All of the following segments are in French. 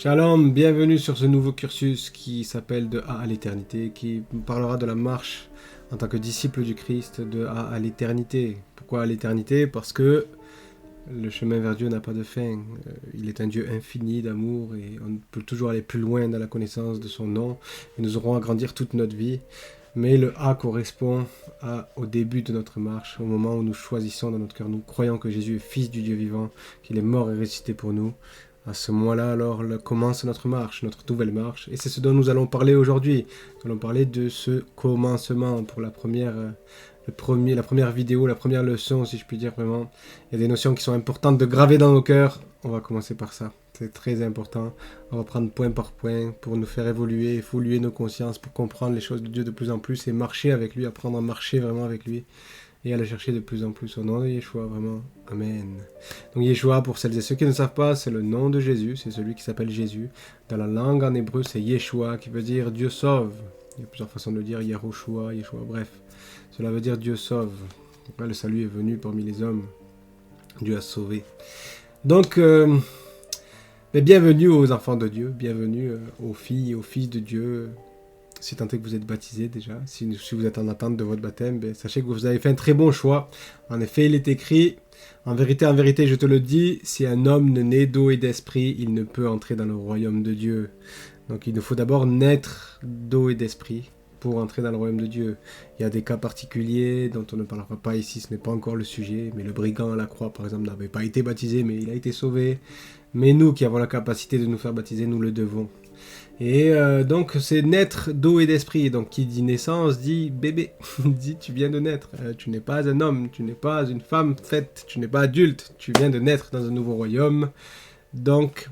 Shalom, bienvenue sur ce nouveau cursus qui s'appelle De A à l'éternité, qui parlera de la marche en tant que disciple du Christ de A à l'éternité. Pourquoi à l'éternité? Parce que le chemin vers Dieu n'a pas de fin. Il est un Dieu infini d'amour et on peut toujours aller plus loin dans la connaissance de son nom et nous aurons à grandir toute notre vie. Mais le A correspond au début de notre marche, au moment où nous choisissons dans notre cœur, nous croyons que Jésus est fils du Dieu vivant, qu'il est mort et ressuscité pour nous. À ce moment-là, alors, commence notre marche, notre nouvelle marche. Et c'est ce dont nous allons parler aujourd'hui. Nous allons parler de ce commencement pour la première vidéo, la première leçon, si je puis dire vraiment. Il y a des notions qui sont importantes de graver dans nos cœurs. On va commencer par ça. C'est très important. On va prendre point par point pour nous faire évoluer, évoluer nos consciences, pour comprendre les choses de Dieu de plus en plus et marcher avec lui, apprendre à marcher vraiment avec lui et à le chercher de plus en plus au nom de Yeshua, vraiment. Amen. Donc Yeshua, pour celles et ceux qui ne savent pas, c'est le nom de Jésus, c'est celui qui s'appelle Jésus. Dans la langue en hébreu, c'est Yeshua, qui veut dire Dieu sauve. Il y a plusieurs façons de le dire, Yehoshua, Yeshua, bref. Cela veut dire Dieu sauve. Donc là, le salut est venu parmi les hommes. Dieu a sauvé. Donc, bienvenue aux enfants de Dieu, bienvenue aux filles et aux fils de Dieu. Si tant est que vous êtes baptisés déjà, si vous êtes en attente de votre baptême, sachez que vous avez fait un très bon choix. En effet, il est écrit, en vérité, je te le dis, si un homme ne naît d'eau et d'esprit, il ne peut entrer dans le royaume de Dieu. Donc il nous faut d'abord naître d'eau et d'esprit pour entrer dans le royaume de Dieu. Il y a des cas particuliers dont on ne parlera pas ici, ce n'est pas encore le sujet, mais le brigand à la croix, par exemple, n'avait pas été baptisé, mais il a été sauvé. Mais nous qui avons la capacité de nous faire baptiser, nous le devons. Et donc c'est naître d'eau et d'esprit. Donc qui dit naissance dit bébé, dit tu viens de naître. Tu n'es pas un homme, tu n'es pas une femme faite, tu n'es pas adulte, tu viens de naître dans un nouveau royaume. Donc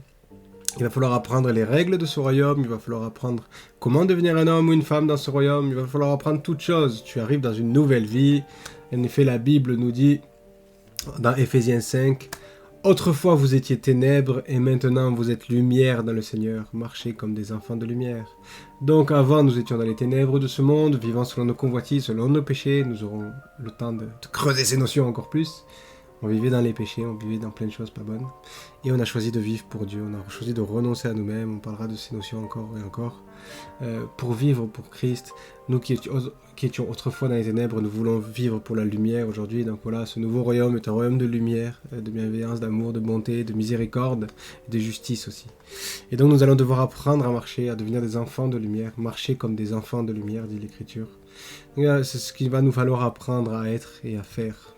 il va falloir apprendre les règles de ce royaume, il va falloir apprendre comment devenir un homme ou une femme dans ce royaume, il va falloir apprendre toutes choses. Tu arrives dans une nouvelle vie. En effet, la Bible nous dit dans Éphésiens 5, autrefois vous étiez ténèbres et maintenant vous êtes lumière dans le Seigneur, marchez comme des enfants de lumière. Donc avant nous étions dans les ténèbres de ce monde, vivant selon nos convoitises, selon nos péchés, nous aurons le temps de creuser ces notions encore plus. On vivait dans les péchés, on vivait dans plein de choses pas bonnes. Et on a choisi de vivre pour Dieu, on a choisi de renoncer à nous-mêmes, on parlera de ces notions encore et encore. Pour vivre pour Christ, nous qui étions autrefois dans les ténèbres, nous voulons vivre pour la lumière aujourd'hui. Donc voilà, ce nouveau royaume est un royaume de lumière, de bienveillance, d'amour, de bonté, de miséricorde, et de justice aussi. Et donc nous allons devoir apprendre à marcher, à devenir des enfants de lumière, marcher comme des enfants de lumière, dit l'Écriture. C'est ce qu'il va nous falloir apprendre à être et à faire.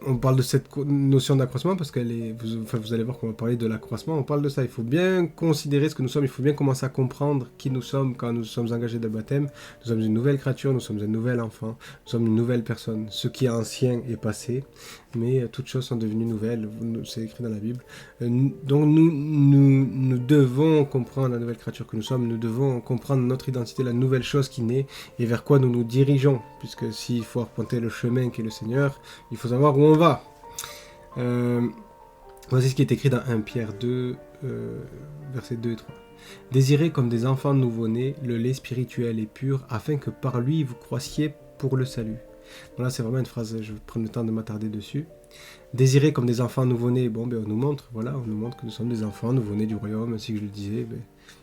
On parle de cette notion d'accroissement parce vous allez voir qu'on va parler de l'accroissement. On parle de ça. Il faut bien considérer ce que nous sommes. Il faut bien commencer à comprendre qui nous sommes quand nous sommes engagés de baptême. Nous sommes une nouvelle créature. Nous sommes un nouvel enfant. Nous sommes une nouvelle personne. Ce qui est ancien est passé, mais toutes choses sont devenues nouvelles. C'est écrit dans la Bible. Donc nous devons comprendre la nouvelle créature que nous sommes. Nous devons comprendre notre identité, la nouvelle chose qui naît et vers quoi nous nous dirigeons. Puisque s'il faut arpenter le chemin qui est le Seigneur, il faut savoir où on va. Voici ce qui est écrit dans 1 Pierre 2, versets 2 et 3. Désirez comme des enfants nouveau-nés le lait spirituel et pur, afin que par lui vous croissiez pour le salut. Donc là, c'est vraiment une phrase, je vais prendre le temps de m'attarder dessus. Désirez comme des enfants nouveau-nés, on nous montre que nous sommes des enfants nouveau-nés du royaume, ainsi que je le disais,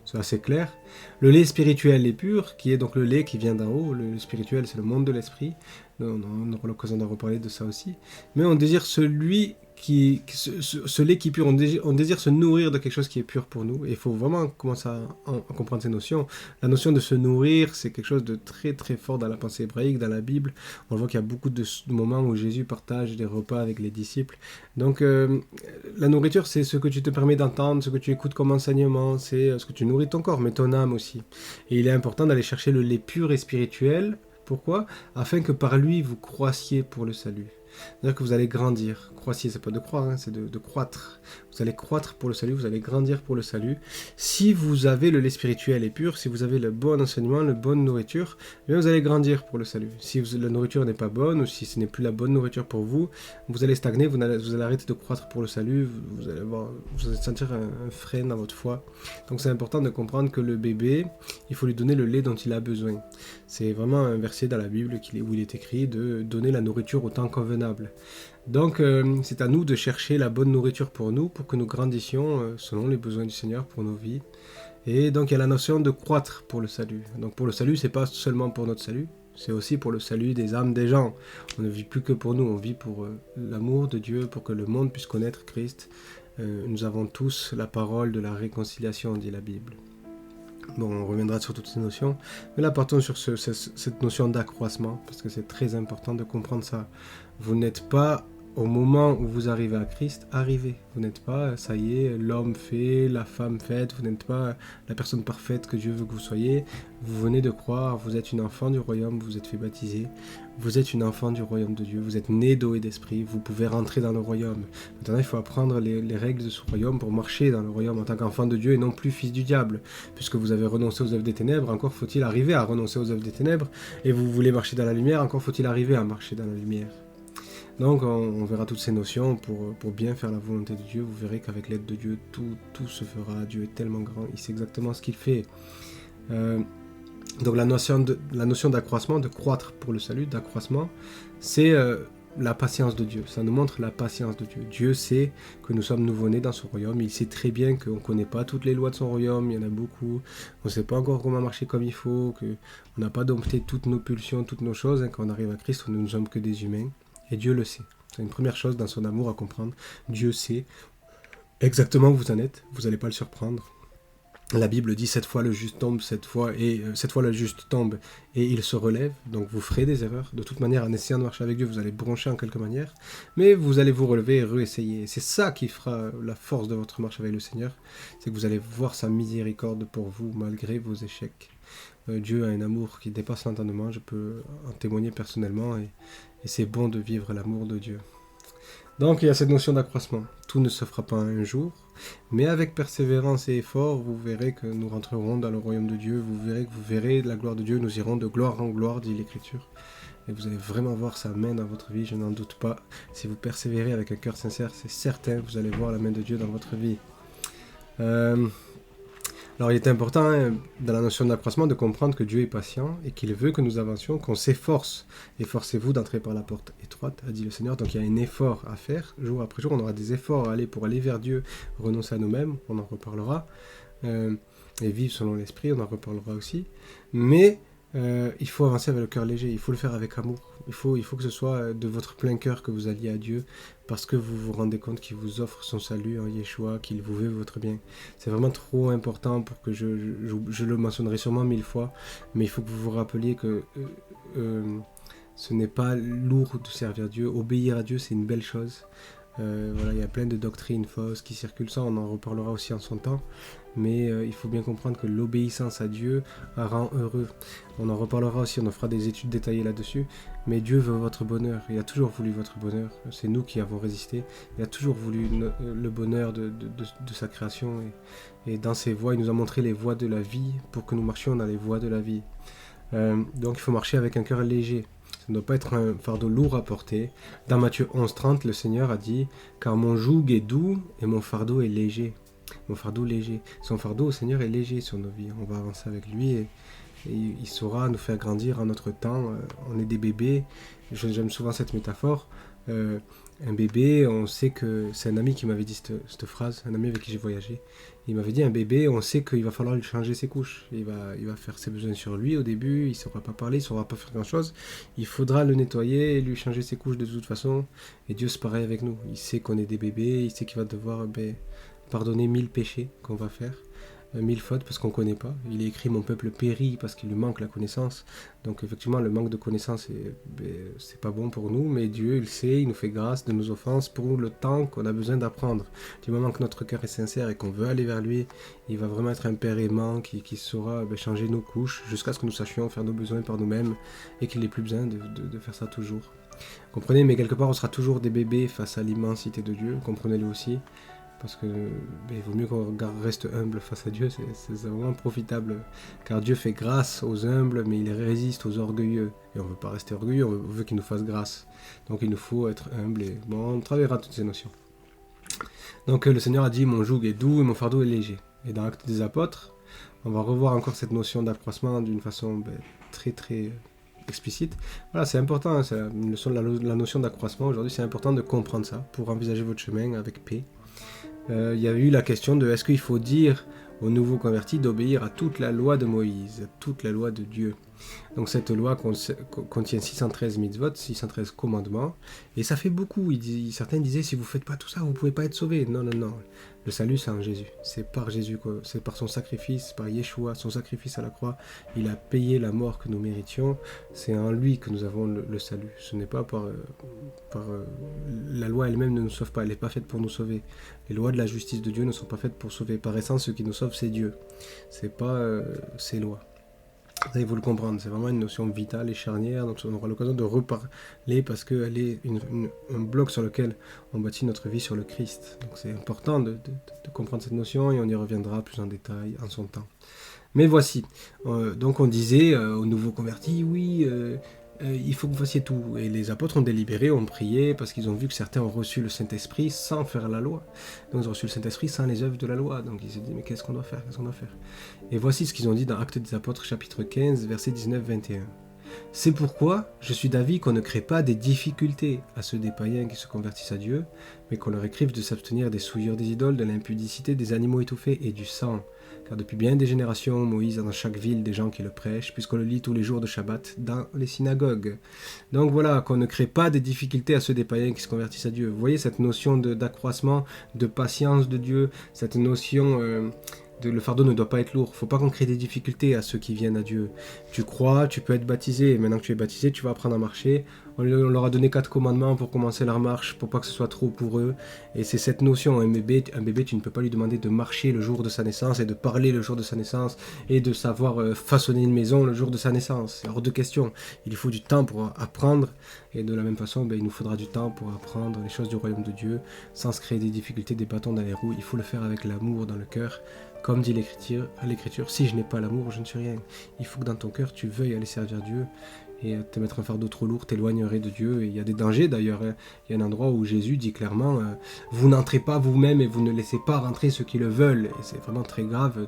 c'est assez clair. Le lait spirituel et pur, qui est donc le lait qui vient d'en haut, le spirituel c'est le monde de l'esprit, on aura l'occasion d'en reparler de ça aussi, mais on désire ce lait qui est pur, on désire se nourrir de quelque chose qui est pur pour nous, et il faut vraiment commencer à comprendre ces notions. La notion de se nourrir, c'est quelque chose de très très fort dans la pensée hébraïque, dans la Bible. On voit qu'il y a beaucoup de moments où Jésus partage des repas avec les disciples. Donc la nourriture, c'est ce que tu te permets d'entendre, ce que tu écoutes comme enseignement, c'est ce que tu nourris ton corps, mais ton âme aussi. Et il est important d'aller chercher le lait pur et spirituel. Pourquoi ? Afin que par lui vous croissiez pour le salut. C'est-à-dire que vous allez grandir. Croissiez, c'est pas de croire, c'est de croître. Vous allez croître pour le salut, vous allez grandir pour le salut. Si vous avez le lait spirituel et pur, si vous avez le bon enseignement, la bonne nourriture, bien vous allez grandir pour le salut. Si la nourriture n'est pas bonne, ou si ce n'est plus la bonne nourriture pour vous, vous allez stagner, vous allez arrêter de croître pour le salut, vous allez sentir un frein dans votre foi. Donc c'est important de comprendre que le bébé, il faut lui donner le lait dont il a besoin. C'est vraiment un verset dans la Bible où il est écrit de donner la nourriture au temps convenable. Donc, c'est à nous de chercher la bonne nourriture pour nous, pour que nous grandissions selon les besoins du Seigneur pour nos vies. Et donc, il y a la notion de croître pour le salut. Donc, pour le salut, c'est pas seulement pour notre salut, c'est aussi pour le salut des âmes des gens. On ne vit plus que pour nous, on vit pour l'amour de Dieu, pour que le monde puisse connaître Christ. Nous avons tous la parole de la réconciliation, dit la Bible. Bon, on reviendra sur toutes ces notions, mais là partons sur cette notion d'accroissement, parce que c'est très important de comprendre ça. Vous n'êtes pas, au moment où vous arrivez à Christ, arrivé. Vous n'êtes pas, ça y est, l'homme fait, la femme faite, vous n'êtes pas la personne parfaite que Dieu veut que vous soyez. Vous venez de croire, vous êtes une enfant du royaume, vous êtes fait baptiser, vous êtes une enfant du royaume de Dieu, vous êtes né d'eau et d'esprit, vous pouvez rentrer dans le royaume. Maintenant, il faut apprendre les règles de ce royaume pour marcher dans le royaume en tant qu'enfant de Dieu et non plus fils du diable. Puisque vous avez renoncé aux œuvres des ténèbres, encore faut-il arriver à renoncer aux œuvres des ténèbres, et vous voulez marcher dans la lumière, encore faut-il arriver à marcher dans la lumière. Donc on verra toutes ces notions pour bien faire la volonté de Dieu. Vous verrez qu'avec l'aide de Dieu, tout se fera. Dieu est tellement grand, il sait exactement ce qu'il fait. Donc la notion d'accroissement, de croître pour le salut, d'accroissement, c'est la patience de Dieu. Ça nous montre la patience de Dieu. Dieu sait que nous sommes nouveau-nés dans son royaume. Il sait très bien qu'on ne connaît pas toutes les lois de son royaume. Il y en a beaucoup. On ne sait pas encore comment marcher comme il faut. On n'a pas dompté toutes nos pulsions, toutes nos choses. Quand on arrive à Christ, nous ne sommes que des humains. Et Dieu le sait. C'est une première chose dans son amour à comprendre. Dieu sait exactement où vous en êtes. Vous n'allez pas le surprendre. La Bible dit 7 fois le juste tombe, 7 fois le juste tombe et il se relève. Donc vous ferez des erreurs. De toute manière, en essayant de marcher avec Dieu, vous allez broncher en quelque manière. Mais vous allez vous relever et réessayer. C'est ça qui fera la force de votre marche avec le Seigneur. C'est que vous allez voir sa miséricorde pour vous malgré vos échecs. Dieu a un amour qui dépasse l'entendement. Je peux en témoigner personnellement et c'est bon de vivre l'amour de Dieu. Donc il y a cette notion d'accroissement. Tout ne se fera pas un jour, mais avec persévérance et effort, vous verrez que nous rentrerons dans le royaume de Dieu, vous verrez la gloire de Dieu, nous irons de gloire en gloire, dit l'Écriture. Et vous allez vraiment voir sa main dans votre vie, je n'en doute pas. Si vous persévérez avec un cœur sincère, c'est certain, vous allez voir la main de Dieu dans votre vie. Alors il est important dans la notion d'accroissement de comprendre que Dieu est patient et qu'il veut que nous avancions, qu'on s'efforce. Efforcez-vous d'entrer par la porte étroite, a dit le Seigneur. Donc il y a un effort à faire, jour après jour, on aura des efforts à aller pour aller vers Dieu, renoncer à nous-mêmes, on en reparlera, et vivre selon l'esprit, on en reparlera aussi. Mais il faut avancer avec le cœur léger, il faut le faire avec amour. Il faut que ce soit de votre plein cœur que vous alliez à Dieu, parce que vous vous rendez compte qu'il vous offre son salut en Yeshua, qu'il vous veut votre bien. C'est vraiment trop important pour que je le mentionnerai sûrement 1000 fois, mais il faut que vous vous rappeliez que ce n'est pas lourd de servir Dieu. Obéir à Dieu, c'est une belle chose. Voilà, il y a plein de doctrines fausses qui circulent, ça on en reparlera aussi en son temps, mais il faut bien comprendre que l'obéissance à Dieu rend heureux. On en reparlera aussi, on en fera des études détaillées là-dessus, mais Dieu veut votre bonheur, il a toujours voulu votre bonheur, c'est nous qui avons résisté, il a toujours voulu le bonheur de sa création, et dans ses voies, il nous a montré les voies de la vie pour que nous marchions dans les voies de la vie. Donc il faut marcher avec un cœur léger. Ça ne doit pas être un fardeau lourd à porter. Dans Matthieu 11,30, le Seigneur a dit « Car mon joug est doux et mon fardeau est léger. » Mon fardeau léger. Son fardeau, au Seigneur, est léger sur nos vies. On va avancer avec lui et il saura nous faire grandir en notre temps. On est des bébés. J'aime souvent cette métaphore. Un bébé, on sait que... C'est un ami qui m'avait dit cette phrase, un ami avec qui j'ai voyagé. Il m'avait dit, un bébé, on sait qu'il va falloir lui changer ses couches. Il va faire ses besoins sur lui au début, il ne saura pas parler, il ne saura pas faire grand-chose. Il faudra le nettoyer et lui changer ses couches de toute façon. Et Dieu, c'est pareil avec nous. Il sait qu'on est des bébés, il sait qu'il va devoir pardonner 1000 péchés qu'on va faire. 1000 fautes parce qu'on ne connaît pas. Il est écrit « Mon peuple périt » parce qu'il lui manque la connaissance. Donc effectivement, le manque de connaissance, c'est pas bon pour nous, mais Dieu, il sait, il nous fait grâce de nos offenses pour le temps qu'on a besoin d'apprendre. Du moment que notre cœur est sincère et qu'on veut aller vers lui, il va vraiment être un père aimant qui saura changer nos couches jusqu'à ce que nous sachions faire nos besoins par nous-mêmes et qu'il n'ait plus besoin de faire ça toujours. Comprenez, mais quelque part, on sera toujours des bébés face à l'immensité de Dieu, comprenez-le aussi. Parce que il vaut mieux qu'on reste humble face à Dieu, c'est vraiment profitable. Car Dieu fait grâce aux humbles, mais il résiste aux orgueilleux. Et on ne veut pas rester orgueilleux, on veut qu'il nous fasse grâce. Donc il nous faut être humble. Et bon, on travaillera toutes ces notions. Donc le Seigneur a dit, mon joug est doux et mon fardeau est léger. Et dans l'Acte des Apôtres, on va revoir encore cette notion d'accroissement d'une façon très très explicite. Voilà, c'est important, hein, c'est la notion d'accroissement aujourd'hui, c'est important de comprendre ça pour envisager votre chemin avec paix. Il y a eu la question de est-ce qu'il faut dire aux nouveaux convertis d'obéir à toute la loi de Moïse, à toute la loi de Dieu. Donc cette loi contient 613 mitzvot, 613 commandements, et ça fait beaucoup. Certains disaient, si vous ne faites pas tout ça, vous ne pouvez pas être sauvés. Non, non, non. Le salut, c'est en Jésus. C'est par Jésus, c'est par son sacrifice, par Yeshua, son sacrifice à la croix. Il a payé la mort que nous méritions. C'est en lui que nous avons le salut. Ce n'est pas par la loi elle-même ne nous sauve pas. Elle n'est pas faite pour nous sauver. Les lois de la justice de Dieu ne sont pas faites pour sauver. Par essence, ce qui nous sauve, c'est Dieu. C'est pas ses lois. Il faut le comprendre, c'est vraiment une notion vitale et charnière, donc on aura l'occasion de reparler parce qu'elle est un bloc sur lequel on bâtit notre vie sur le Christ. Donc c'est important de comprendre cette notion et on y reviendra plus en détail en son temps. Mais voici, donc on disait aux nouveaux convertis, oui, il faut que vous fassiez tout. Et les apôtres ont délibéré, ont prié, parce qu'ils ont vu que certains ont reçu le Saint-Esprit sans faire la loi. Donc ils ont reçu le Saint-Esprit sans les œuvres de la loi. Donc ils se disent, mais qu'est-ce qu'on doit faire? Et voici ce qu'ils ont dit dans Actes des Apôtres, chapitre 15, versets 19-21. C'est pourquoi je suis d'avis qu'on ne crée pas des difficultés à ceux des païens qui se convertissent à Dieu, mais qu'on leur écrive de s'abstenir des souillures des idoles, de l'impudicité, des animaux étouffés et du sang. Car depuis bien des générations, Moïse a dans chaque ville des gens qui le prêchent, puisqu'on le lit tous les jours de Shabbat dans les synagogues. Donc voilà, qu'on ne crée pas des difficultés à ceux des païens qui se convertissent à Dieu. Vous voyez cette notion d'accroissement, de patience de Dieu, cette notion... le fardeau ne doit pas être lourd. Il ne faut pas qu'on crée des difficultés à ceux qui viennent à Dieu. Tu crois, tu peux être baptisé. Et maintenant que tu es baptisé, tu vas apprendre à marcher. On leur a donné 4 commandements pour commencer leur marche, pour pas que ce soit trop pour eux. Et c'est cette notion. Un bébé, tu ne peux pas lui demander de marcher le jour de sa naissance et de parler le jour de sa naissance et de savoir façonner une maison le jour de sa naissance. C'est hors de question. Il faut du temps pour apprendre. Et de la même façon, il nous faudra du temps pour apprendre les choses du royaume de Dieu sans se créer des difficultés, des bâtons dans les roues. Il faut le faire avec l'amour dans le cœur. Comme dit l'Écriture, si je n'ai pas l'amour, je ne suis rien. Il faut que dans ton cœur, tu veuilles aller servir Dieu. Et te mettre un fardeau trop lourd t'éloignerait de Dieu. Et il y a des dangers d'ailleurs. Hein. Il y a un endroit où Jésus dit clairement vous n'entrez pas vous-même et vous ne laissez pas rentrer ceux qui le veulent. Et c'est vraiment très grave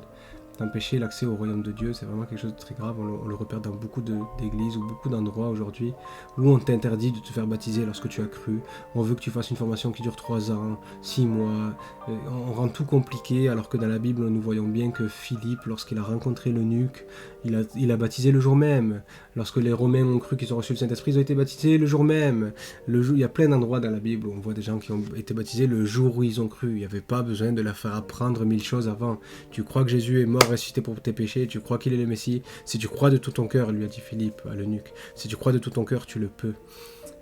d'empêcher l'accès au royaume de Dieu. C'est vraiment quelque chose de très grave. On le repère dans beaucoup d'églises ou beaucoup d'endroits aujourd'hui où on t'interdit de te faire baptiser lorsque tu as cru. On veut que tu fasses une formation qui dure 3 ans, 6 mois. On rend tout compliqué alors que dans la Bible, nous voyons bien que Philippe, lorsqu'il a rencontré l'eunuque, il a baptisé le jour même. Lorsque les Romains ont cru qu'ils ont reçu le Saint-Esprit, ils ont été baptisés le jour même. Il y a plein d'endroits dans la Bible où on voit des gens qui ont été baptisés le jour où ils ont cru. Il n'y avait pas besoin de leur faire apprendre 1000 choses avant. Tu crois que Jésus est mort, ressuscité pour tes péchés, tu crois qu'il est le Messie. Si tu crois de tout ton cœur, lui a dit Philippe à l'eunuque, si tu crois de tout ton cœur, tu le peux.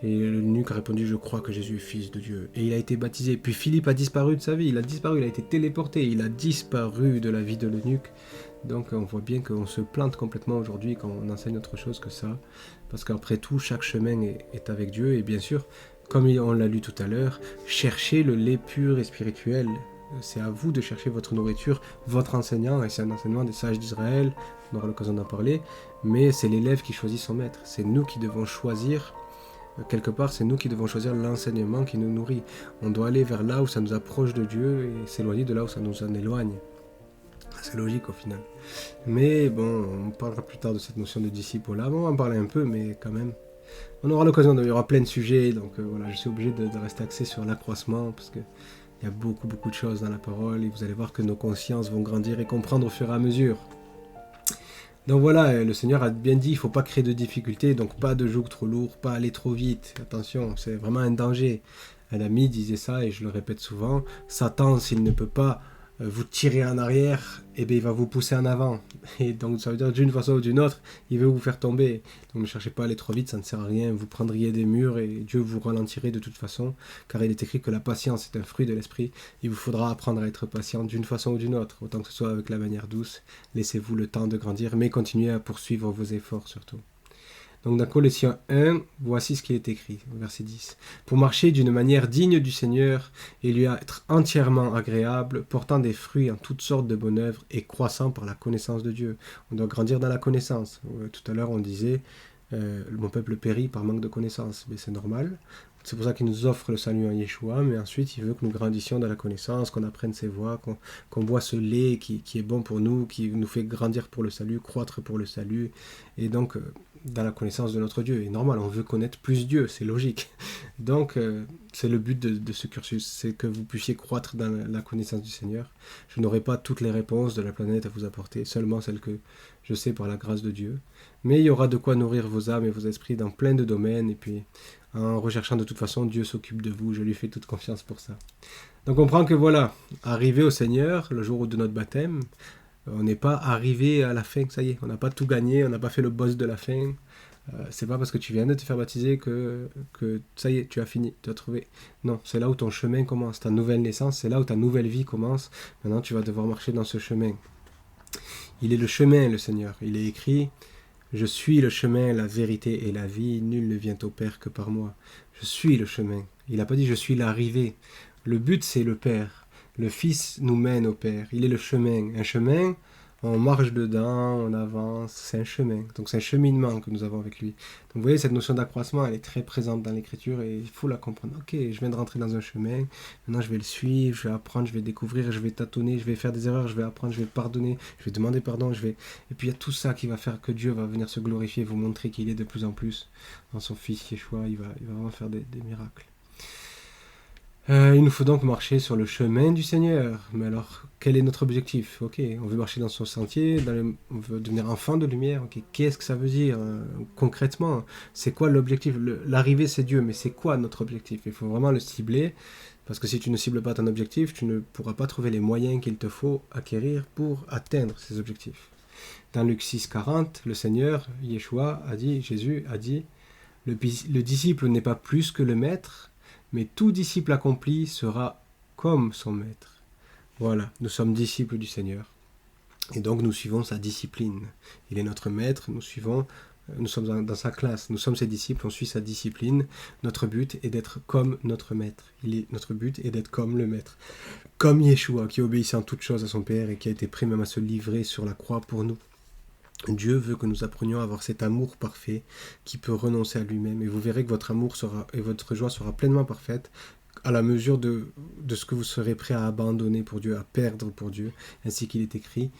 Et l'eunuque a répondu, je crois que Jésus est fils de Dieu. Et il a été baptisé. Puis Philippe a disparu de sa vie, il a été téléporté, il a disparu de la vie de l'eunuque. Donc on voit bien qu'on se plante complètement aujourd'hui quand on enseigne autre chose que ça. Parce qu'après tout, chaque chemin est avec Dieu. Et bien sûr, comme on l'a lu tout à l'heure, cherchez le lait pur et spirituel. C'est à vous de chercher votre nourriture, votre enseignant, et c'est un enseignement des sages d'Israël, on aura l'occasion d'en parler, mais c'est l'élève qui choisit son maître. C'est nous qui devons choisir, quelque part, c'est nous qui devons choisir l'enseignement qui nous nourrit. On doit aller vers là où ça nous approche de Dieu et s'éloigner de là où ça nous en éloigne. C'est logique au final. Mais bon, on parlera plus tard de cette notion de disciple là. Bon, on va en parler un peu, mais quand même. On aura l'occasion, il y aura plein de sujets, donc voilà, je suis obligé de rester axé sur l'accroissement, parce que il y a beaucoup de choses dans la parole, et vous allez voir que nos consciences vont grandir et comprendre au fur et à mesure. Donc voilà, le Seigneur a bien dit, il ne faut pas créer de difficultés, donc pas de joug trop lourd, pas aller trop vite, attention, c'est vraiment un danger. Un ami disait ça, et je le répète souvent, Satan, s'il ne peut pas vous tirer en arrière, eh bien, il va vous pousser en avant. Et donc ça veut dire d'une façon ou d'une autre, il veut vous faire tomber. Donc ne cherchez pas à aller trop vite, ça ne sert à rien. Vous prendriez des murs et Dieu vous ralentirait de toute façon, car il est écrit que la patience est un fruit de l'esprit. Il vous faudra apprendre à être patient d'une façon ou d'une autre, autant que ce soit avec la manière douce. Laissez-vous le temps de grandir, mais continuez à poursuivre vos efforts surtout. Donc dans Colossiens 1, voici ce qui est écrit, verset 10. Pour marcher d'une manière digne du Seigneur et lui être entièrement agréable, portant des fruits en toutes sortes de bonnes œuvres et croissant par la connaissance de Dieu. On doit grandir dans la connaissance. Tout à l'heure on disait, mon peuple périt par manque de connaissance. Mais c'est normal. C'est pour ça qu'il nous offre le salut en Yeshua, mais ensuite il veut que nous grandissions dans la connaissance, qu'on apprenne ses voies, qu'on boit ce lait qui est bon pour nous, qui nous fait grandir pour le salut, croître pour le salut. Et donc dans la connaissance de notre Dieu. Et normal, on veut connaître plus Dieu, c'est logique. Donc, c'est le but de ce cursus, c'est que vous puissiez croître dans la connaissance du Seigneur. Je n'aurai pas toutes les réponses de la planète à vous apporter, seulement celles que je sais par la grâce de Dieu. Mais il y aura de quoi nourrir vos âmes et vos esprits dans plein de domaines, et puis en recherchant de toute façon, Dieu s'occupe de vous, je lui fais toute confiance pour ça. Donc on comprend que voilà, arrivé au Seigneur, le jour de notre baptême, on n'est pas arrivé à la fin, ça y est, on n'a pas tout gagné, on n'a pas fait le boss de la fin. C'est pas parce que tu viens de te faire baptiser que ça y est, tu as fini, tu as trouvé. Non, c'est là où ton chemin commence, ta nouvelle naissance, c'est là où ta nouvelle vie commence. Maintenant, tu vas devoir marcher dans ce chemin. Il est le chemin, le Seigneur. Il est écrit, je suis le chemin, la vérité et la vie, nul ne vient au Père que par moi. Je suis le chemin. Il n'a pas dit je suis l'arrivée. Le but, c'est le Père. Le Fils nous mène au Père. Il est le chemin. Un chemin, on marche dedans, on avance, c'est un chemin. Donc c'est un cheminement que nous avons avec lui. Donc vous voyez, cette notion d'accroissement, elle est très présente dans l'écriture et il faut la comprendre. Ok, je viens de rentrer dans un chemin, maintenant je vais le suivre, je vais apprendre, je vais découvrir, je vais tâtonner, je vais faire des erreurs, je vais apprendre, je vais pardonner, je vais demander pardon, Et puis il y a tout ça qui va faire que Dieu va venir se glorifier, vous montrer qu'il est de plus en plus dans son Fils Yeshua, il va vraiment faire des miracles. Il nous faut donc marcher sur le chemin du Seigneur. Mais alors, quel est notre objectif? Ok, on veut marcher dans son sentier, on veut devenir enfant de lumière. Ok, qu'est-ce que ça veut dire concrètement? C'est quoi l'objectif? L'arrivée, c'est Dieu, mais c'est quoi notre objectif? Il faut vraiment le cibler, parce que si tu ne cibles pas ton objectif, tu ne pourras pas trouver les moyens qu'il te faut acquérir pour atteindre ces objectifs. Dans Luc 6,40, le Seigneur, Yeshua, Jésus a dit, le disciple n'est pas plus que le maître, mais tout disciple accompli sera comme son maître. Voilà, nous sommes disciples du Seigneur. Et donc nous suivons sa discipline. Il est notre maître, nous sommes dans sa classe, nous sommes ses disciples, on suit sa discipline. Notre but est d'être comme notre maître. Notre but est d'être comme le maître. Comme Yeshua, qui obéissait en toutes choses à son Père et qui a été prêt même à se livrer sur la croix pour nous. Dieu veut que nous apprenions à avoir cet amour parfait qui peut renoncer à lui-même. Et vous verrez que votre amour et votre joie sera pleinement parfaite à la mesure de ce que vous serez prêt à abandonner pour Dieu, à perdre pour Dieu. Ainsi qu'il est écrit,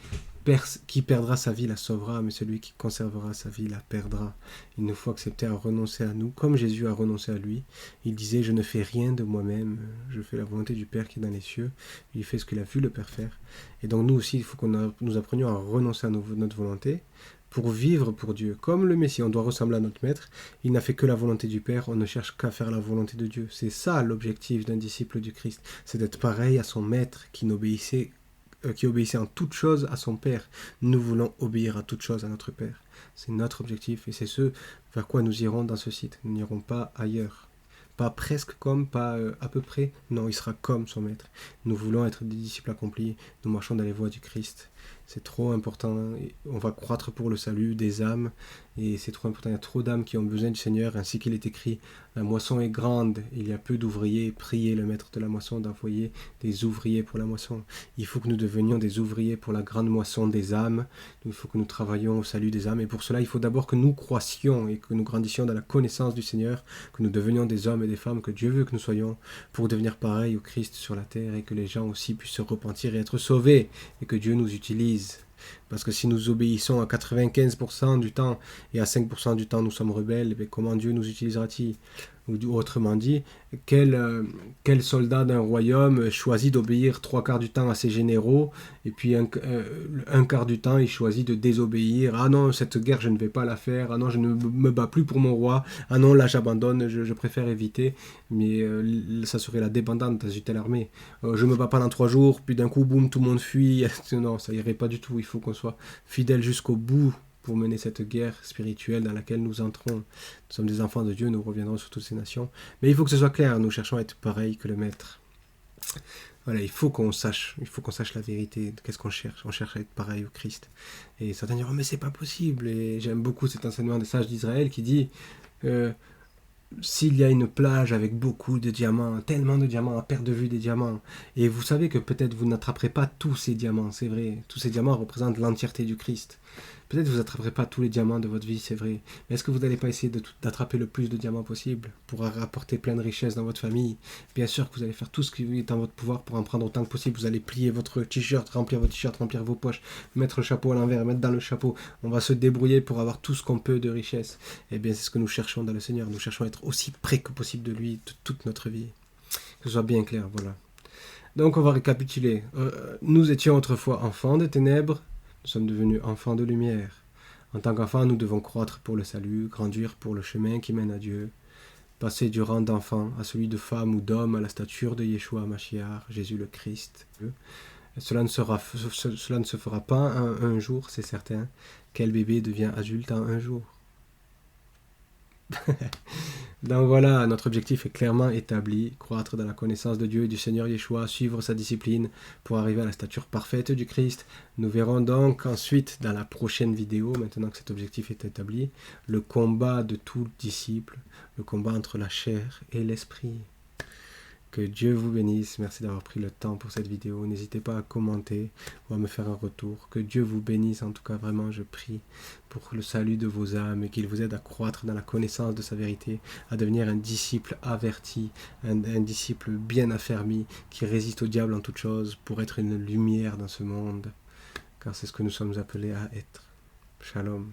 qui perdra sa vie la sauvera, mais celui qui conservera sa vie la perdra. Il nous faut accepter à renoncer à nous, comme Jésus a renoncé à lui. Il disait, je ne fais rien de moi-même, je fais la volonté du Père qui est dans les cieux. Il fait ce qu'il a vu le Père faire. Et donc nous aussi, il faut que nous apprenions à renoncer à notre volonté pour vivre pour Dieu. Comme le Messie, on doit ressembler à notre Maître. Il n'a fait que la volonté du Père, on ne cherche qu'à faire la volonté de Dieu. C'est ça l'objectif d'un disciple du Christ, c'est d'être pareil à son Maître qui obéissait en toutes choses à son Père. Nous voulons obéir à toutes choses à notre Père. C'est notre objectif et c'est ce vers quoi nous irons dans ce site. Nous n'irons pas ailleurs. Pas presque comme, pas à peu près. Non, il sera comme son Maître. Nous voulons être des disciples accomplis. Nous marchons dans les voies du Christ. C'est trop important. On va croître pour le salut des âmes. Et c'est trop important. Il y a trop d'âmes qui ont besoin du Seigneur. Ainsi qu'il est écrit, la moisson est grande. Il y a peu d'ouvriers. Priez le maître de la moisson d'envoyer des ouvriers pour la moisson. Il faut que nous devenions des ouvriers pour la grande moisson des âmes. Il faut que nous travaillions au salut des âmes. Et pour cela, il faut d'abord que nous croissions et que nous grandissions dans la connaissance du Seigneur. Que nous devenions des hommes et des femmes que Dieu veut que nous soyons pour devenir pareil au Christ sur la terre. Et que les gens aussi puissent se repentir et être sauvés. Et que Dieu nous utilise. Parce que si nous obéissons à 95% du temps et à 5% du temps nous sommes rebelles, eh comment Dieu nous utilisera-t-il? Ou autrement dit, quel soldat d'un royaume choisit d'obéir 3/4 du temps à ses généraux et puis un quart du temps il choisit de désobéir? Ah non, cette guerre je ne vais pas la faire, ah non je ne me bats plus pour mon roi, ah non là j'abandonne, je préfère éviter, mais ça serait la dépendance dans une telle armée. Je me bats pendant 3 jours, puis d'un coup boum tout le monde fuit. Non, ça irait pas du tout, il faut qu'on soit fidèle jusqu'au bout pour mener cette guerre spirituelle dans laquelle nous entrons. Nous sommes des enfants de Dieu, nous reviendrons sur toutes ces nations. Mais il faut que ce soit clair, nous cherchons à être pareils que le Maître. Voilà, il faut qu'on sache la vérité. Qu'est-ce qu'on cherche? On cherche à être pareil au Christ. Et certains diront, mais c'est pas possible. Et j'aime beaucoup cet enseignement des sages d'Israël qui dit, s'il y a une plage avec beaucoup de diamants, tellement de diamants, à perte de vue des diamants, et vous savez que peut-être vous n'attraperez pas tous ces diamants, c'est vrai, tous ces diamants représentent l'entièreté du Christ. Peut-être vous n'attraperez pas tous les diamants de votre vie, c'est vrai. Mais est-ce que vous n'allez pas essayer d'attraper le plus de diamants possible pour rapporter plein de richesses dans votre famille? Bien sûr que vous allez faire tout ce qui est en votre pouvoir pour en prendre autant que possible. Vous allez plier votre t-shirt, remplir votre t-shirt, remplir vos poches, mettre le chapeau à l'envers, mettre dans le chapeau. On va se débrouiller pour avoir tout ce qu'on peut de richesse. Et bien, c'est ce que nous cherchons dans le Seigneur. Nous cherchons à être aussi près que possible de lui toute notre vie. Que ce soit bien clair, voilà. Donc, on va récapituler. Nous étions autrefois enfants de ténèbres. Nous sommes devenus enfants de lumière. En tant qu'enfants, nous devons croître pour le salut, grandir pour le chemin qui mène à Dieu, passer du rang d'enfant à celui de femme ou d'homme à la stature de Yeshua Mashiach, Jésus le Christ. Cela ne se fera pas en un jour, c'est certain. Quel bébé devient adulte en un jour? Donc voilà, notre objectif est clairement établi, croître dans la connaissance de Dieu et du Seigneur Yeshua, suivre sa discipline pour arriver à la stature parfaite du Christ. Nous verrons donc ensuite dans la prochaine vidéo, maintenant que cet objectif est établi, le combat de tout disciple, le combat entre la chair et l'esprit. Que Dieu vous bénisse, merci d'avoir pris le temps pour cette vidéo, n'hésitez pas à commenter ou à me faire un retour, que Dieu vous bénisse, en tout cas vraiment je prie pour le salut de vos âmes et qu'il vous aide à croître dans la connaissance de sa vérité, à devenir un disciple averti, un disciple bien affermi, qui résiste au diable en toutes choses pour être une lumière dans ce monde, car c'est ce que nous sommes appelés à être. Shalom.